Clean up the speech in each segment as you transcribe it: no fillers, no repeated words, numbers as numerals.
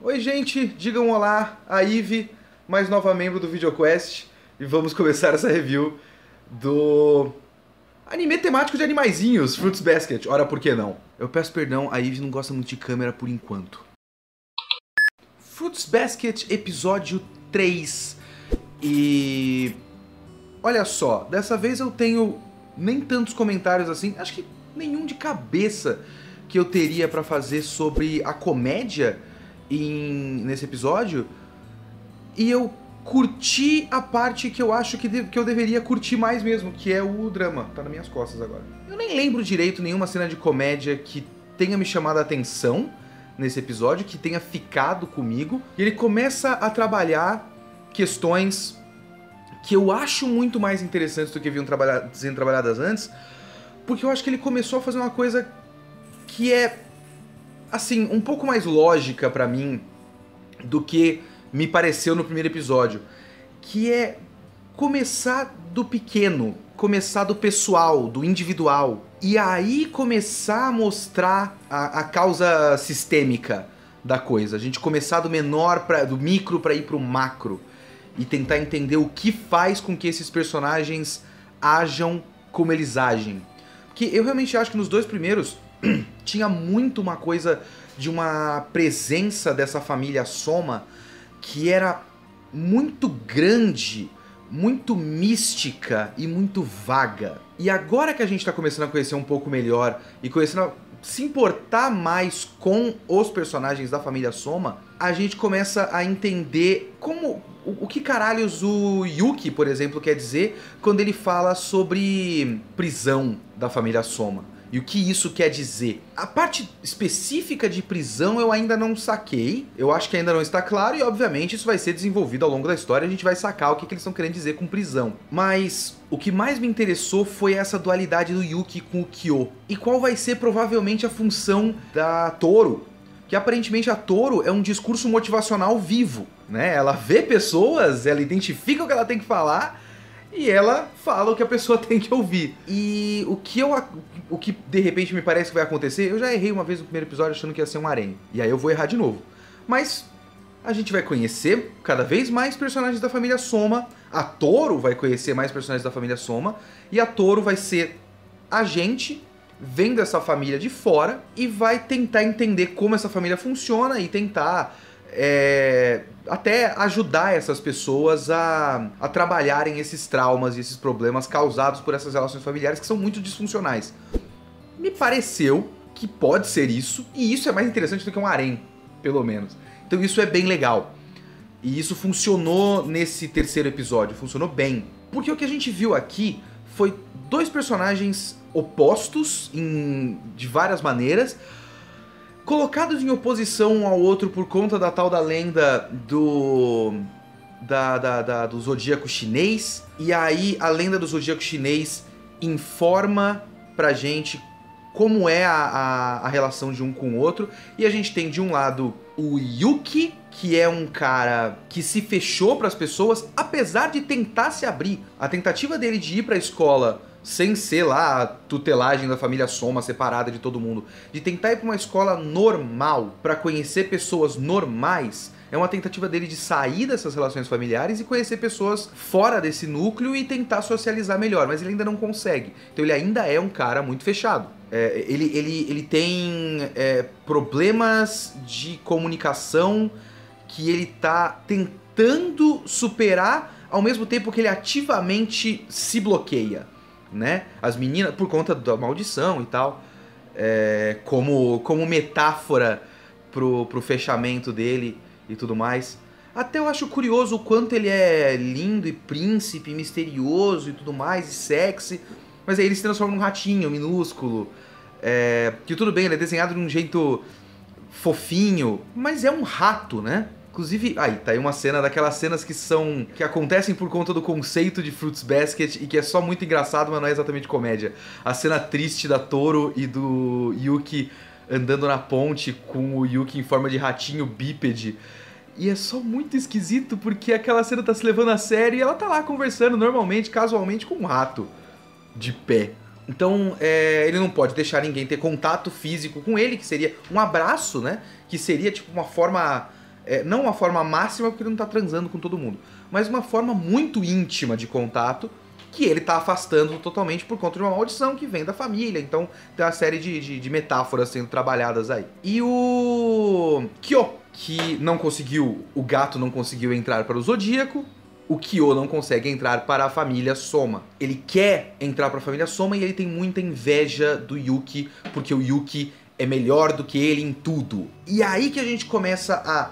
Oi, gente, digam olá, a Ive, mais nova membro do VideoQuest, e vamos começar essa review do anime temático de animaizinhos, Fruits Basket. Ora, por que não? Eu peço perdão, a Ive não gosta muito de câmera por enquanto. Fruits Basket, episódio 3. E... olha só, dessa vez eu tenho nem tantos comentários assim, acho que nenhum de cabeça que eu teria pra fazer sobre a comédia nesse episódio, e eu curti a parte que eu acho que eu deveria curtir mais mesmo, que é o drama. Tá nas minhas costas agora. Eu nem lembro direito nenhuma cena de comédia que tenha me chamado a atenção nesse episódio, que tenha ficado comigo. E ele começa a trabalhar questões que eu acho muito mais interessantes do que vinham sendo trabalhadas antes, porque eu acho que ele começou a fazer uma coisa que é, assim, um pouco mais lógica pra mim do que me pareceu no primeiro episódio, que é começar do pequeno, começar do pessoal, do individual, e aí começar a mostrar a causa sistêmica da coisa. A gente começar do menor, do micro pra ir pro macro, e tentar entender o que faz com que esses personagens ajam como eles agem. Porque eu realmente acho que nos dois primeiros tinha muito uma coisa de uma presença dessa família Soma que era muito grande, muito mística e muito vaga. E agora que a gente tá começando a conhecer um pouco melhor e começando a se importar mais com os personagens da família Soma, a gente começa a entender o que caralhos o Yuki, por exemplo, quer dizer quando ele fala sobre prisão da família Soma. E o que isso quer dizer? A parte específica de prisão eu ainda não saquei. Eu acho que ainda não está claro e, obviamente, isso vai ser desenvolvido ao longo da história. A gente vai sacar o que eles estão querendo dizer com prisão. Mas o que mais me interessou foi essa dualidade do Yuki com o Kyo. E qual vai ser, provavelmente, a função da Toro. Que, aparentemente, a Toro é um discurso motivacional vivo, né? Ela vê pessoas, ela identifica o que ela tem que falar e ela fala o que a pessoa tem que ouvir. E o que de repente me parece que vai acontecer, eu já errei uma vez no primeiro episódio achando que ia ser um harém. E aí eu vou errar de novo. Mas a gente vai conhecer cada vez mais personagens da família Soma. A Toro vai conhecer mais personagens da família Soma. E a Toro vai ser a gente vendo essa família de fora e vai tentar entender como essa família funciona e tentar até ajudar essas pessoas a trabalharem esses traumas e esses problemas causados por essas relações familiares que são muito disfuncionais. Me pareceu que pode ser isso, e isso é mais interessante do que um harém, pelo menos. Então isso é bem legal. E isso funcionou nesse terceiro episódio, funcionou bem. Porque o que a gente viu aqui foi dois personagens opostos de várias maneiras, colocados em oposição um ao outro por conta da tal da lenda do zodíaco chinês. E aí a lenda do zodíaco chinês informa pra gente como é a relação de um com o outro. E a gente tem de um lado o Yuki, que é um cara que se fechou pras pessoas, apesar de tentar se abrir. A tentativa dele de ir pra escola sem ser lá a tutelagem da família Soma separada de todo mundo, de tentar ir pra uma escola normal, pra conhecer pessoas normais, é uma tentativa dele de sair dessas relações familiares e conhecer pessoas fora desse núcleo e tentar socializar melhor, mas ele ainda não consegue. Então ele ainda é um cara muito fechado. Ele tem problemas de comunicação que ele tá tentando superar, ao mesmo tempo que ele ativamente se bloqueia, né? As meninas, por conta da maldição e tal, como metáfora pro fechamento dele e tudo mais. Até eu acho curioso o quanto ele é lindo e príncipe, misterioso e tudo mais, e sexy, mas aí ele se transforma num ratinho minúsculo, que tudo bem, ele é desenhado de um jeito fofinho, mas é um rato, né? Inclusive, aí, tá aí uma cena daquelas cenas que acontecem por conta do conceito de Fruits Basket e que é só muito engraçado, mas não é exatamente comédia. A cena triste da Toro e do Yuki andando na ponte com o Yuki em forma de ratinho bípede. E é só muito esquisito porque aquela cena tá se levando a sério e ela tá lá conversando normalmente, casualmente, com um rato de pé. Então, ele não pode deixar ninguém ter contato físico com ele, que seria um abraço, né? Que seria tipo uma forma Não uma forma máxima, porque ele não tá transando com todo mundo, mas uma forma muito íntima de contato, que ele tá afastando totalmente por conta de uma maldição que vem da família. Então tem uma série de metáforas sendo trabalhadas aí. E o Kyo, que não conseguiu, o gato não conseguiu entrar para o Zodíaco, o Kyo não consegue entrar para a família Soma. Ele quer entrar para a família Soma e ele tem muita inveja do Yuki, porque o Yuki é melhor do que ele em tudo. E aí que a gente começa a,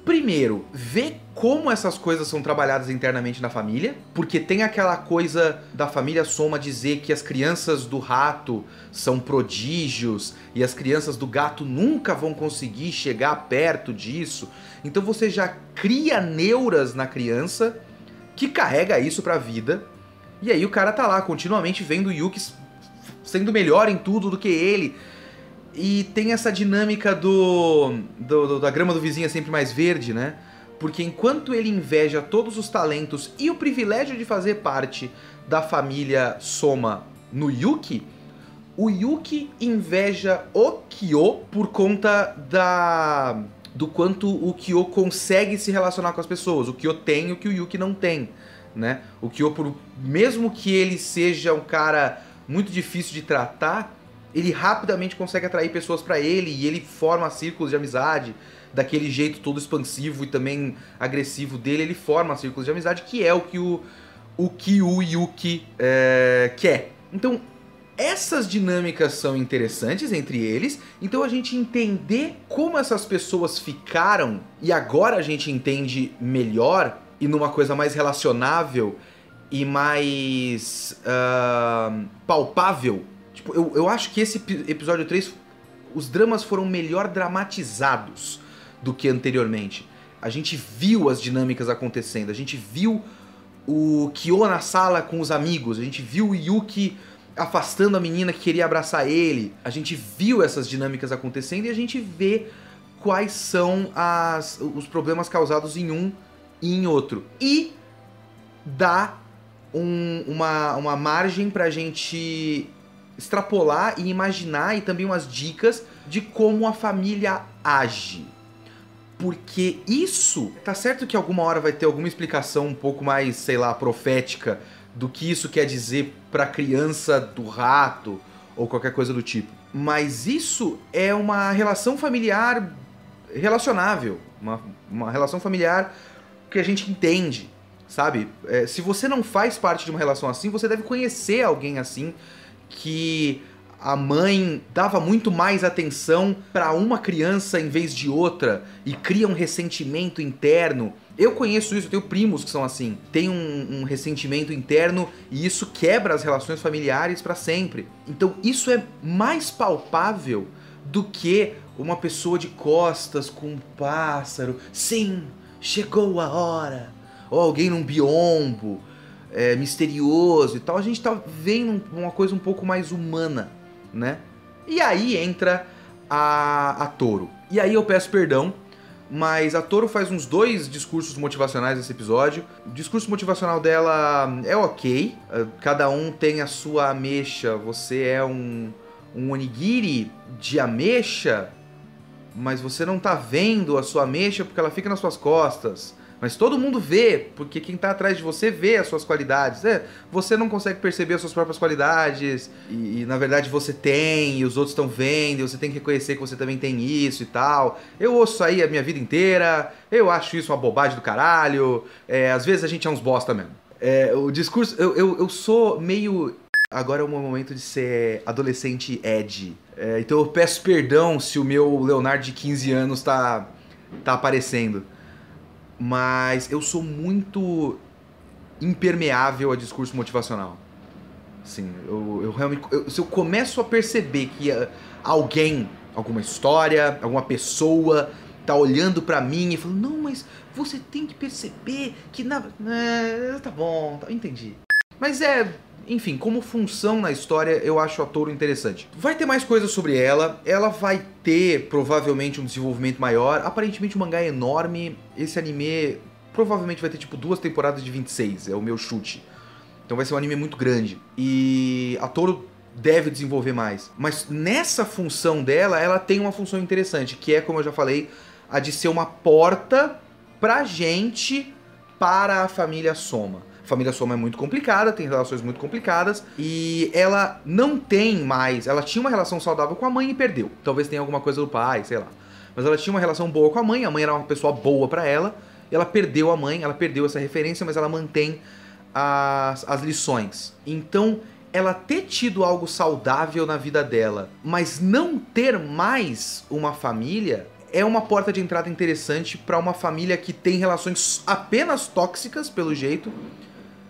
primeiro, ver como essas coisas são trabalhadas internamente na família, porque tem aquela coisa da família Soma dizer que as crianças do rato são prodígios e as crianças do gato nunca vão conseguir chegar perto disso. Então você já cria neuras na criança que carrega isso pra vida, e aí o cara tá lá continuamente vendo o Yuki sendo melhor em tudo do que ele. E tem essa dinâmica da grama do vizinho é sempre mais verde, né? Porque enquanto ele inveja todos os talentos e o privilégio de fazer parte da família Soma no Yuki, o Yuki inveja o Kyo por conta do quanto o Kyo consegue se relacionar com as pessoas. O Kyo tem o que o Yuki não tem, né? O Kyo, mesmo que ele seja um cara muito difícil de tratar, ele rapidamente consegue atrair pessoas pra ele e ele forma círculos de amizade daquele jeito todo expansivo e também agressivo dele. Ele forma círculos de amizade, que é o que o Yuki quer. Então, essas dinâmicas são interessantes entre eles. Então a gente entender como essas pessoas ficaram, e agora a gente entende melhor e numa coisa mais relacionável e mais palpável. Tipo, eu acho que esse episódio 3, os dramas foram melhor dramatizados do que anteriormente. A gente viu as dinâmicas acontecendo, a gente viu o Kyo na sala com os amigos, a gente viu o Yuki afastando a menina que queria abraçar ele, a gente viu essas dinâmicas acontecendo e a gente vê quais são os problemas causados em um e em outro. E dá uma margem pra gente extrapolar e imaginar, e também umas dicas de como a família age. Porque isso, tá certo que alguma hora vai ter alguma explicação um pouco mais, sei lá, profética do que isso quer dizer pra criança do rato ou qualquer coisa do tipo. Mas isso é uma relação familiar relacionável, uma relação familiar que a gente entende, sabe? Se você não faz parte de uma relação assim, você deve conhecer alguém assim, que a mãe dava muito mais atenção para uma criança em vez de outra e cria um ressentimento interno. Eu conheço isso, eu tenho primos que são assim. Tem um ressentimento interno e isso quebra as relações familiares para sempre. Então isso é mais palpável do que uma pessoa de costas com um pássaro. Sim, chegou a hora. Ou alguém num biombo. Misterioso e tal, a gente tá vendo uma coisa um pouco mais humana, né? E aí entra a Toro. E aí eu peço perdão, mas a Toro faz uns 2 discursos motivacionais nesse episódio. O discurso motivacional dela é ok, cada um tem a sua ameixa. Você é um onigiri de ameixa, mas você não tá vendo a sua ameixa porque ela fica nas suas costas. Mas todo mundo vê, porque quem tá atrás de você vê as suas qualidades. Você não consegue perceber as suas próprias qualidades, e na verdade você tem, e os outros estão vendo, e você tem que reconhecer que você também tem isso e tal. Eu ouço isso aí a minha vida inteira, eu acho isso uma bobagem do caralho, às vezes a gente é uns bosta mesmo. O discurso, eu sou meio... Agora é o meu momento de ser adolescente edgy. Então eu peço perdão se o meu Leonardo de 15 anos tá aparecendo. Mas eu sou muito impermeável a discurso motivacional. Assim, eu realmente... se eu começo a perceber que alguém, alguma história, alguma pessoa tá olhando pra mim e falando, não, mas você tem que perceber que... tá bom, entendi. Mas enfim, como função na história, eu acho a Toro interessante. Vai ter mais coisas sobre ela vai ter provavelmente um desenvolvimento maior. Aparentemente o mangá é enorme, esse anime provavelmente vai ter tipo 2 temporadas de 26, é o meu chute. Então vai ser um anime muito grande. E a Toro deve desenvolver mais. Mas nessa função dela, ela tem uma função interessante, que é, como eu já falei, a de ser uma porta pra gente para a família Soma. A família Soma é muito complicada, tem relações muito complicadas, e ela não tem mais... Ela tinha uma relação saudável com a mãe e perdeu. Talvez tenha alguma coisa do pai, sei lá. Mas ela tinha uma relação boa com a mãe era uma pessoa boa pra ela, e ela perdeu a mãe, ela perdeu essa referência, mas ela mantém as lições. Então, ela ter tido algo saudável na vida dela, mas não ter mais uma família, é uma porta de entrada interessante pra uma família que tem relações apenas tóxicas, pelo jeito,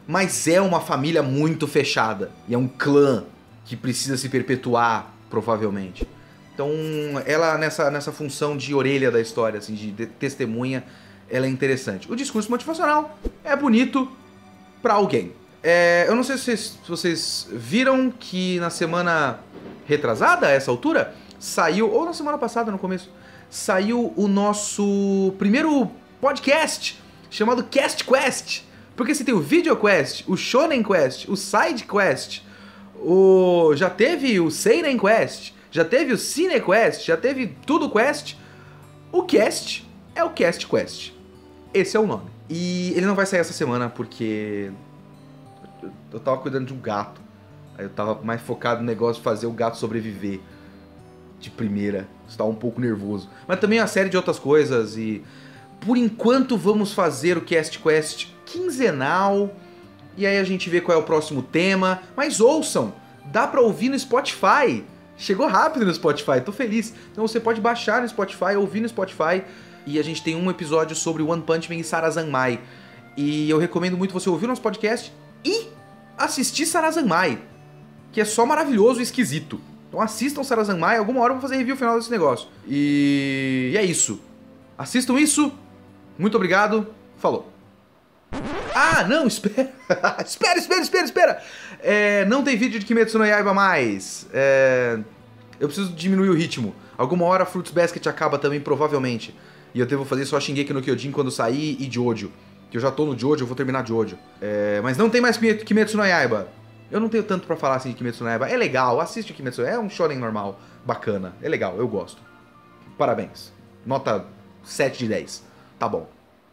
mas é uma família muito fechada. E é um clã que precisa se perpetuar, provavelmente. Então, ela nessa função de orelha da história, assim, de testemunha, ela é interessante. O discurso motivacional é bonito pra alguém. Eu não sei se vocês viram que na semana retrasada, a essa altura, saiu, ou na semana passada, no começo, saiu o nosso primeiro podcast, chamado Cast Quest. Porque você tem o Video Quest, o Shonen Quest, o Side Quest, já teve o Seinen Quest, já teve o Cine Quest, já teve tudo Quest. O Cast é o Cast Quest. Esse é o nome. E ele não vai sair essa semana porque eu tava cuidando de um gato. Aí eu tava mais focado no negócio de fazer o gato sobreviver de primeira. Estava um pouco nervoso. Mas também uma série de outras coisas e... Por enquanto vamos fazer o Cast Quest quinzenal. E aí a gente vê qual é o próximo tema. Mas ouçam, dá pra ouvir no Spotify. Chegou rápido no Spotify, tô feliz. Então você pode baixar no Spotify, ouvir no Spotify. E a gente tem um episódio sobre One Punch Man e Sarazanmai. E eu recomendo muito você ouvir o nosso podcast e assistir Sarazanmai, que é só maravilhoso e esquisito. Então assistam Sarazanmai, alguma hora eu vou fazer review final desse negócio. E é isso. Assistam isso. Muito obrigado. Falou. Ah, não, espera. espera. Não tem vídeo de Kimetsu no Yaiba mais. Eu preciso diminuir o ritmo. Alguma hora Fruits Basket acaba também, provavelmente. E eu devo fazer só Shingeki no Kyojin quando sair e Jojo. Que eu já tô no Jojo, eu vou terminar Jojo. Mas não tem mais Kimetsu no Yaiba. Eu não tenho tanto pra falar assim de Kimetsu no Yaiba. É legal, assiste Kimetsu. É um shonen normal, bacana. É legal, eu gosto. Parabéns. Nota 7 de 10. Tá bom.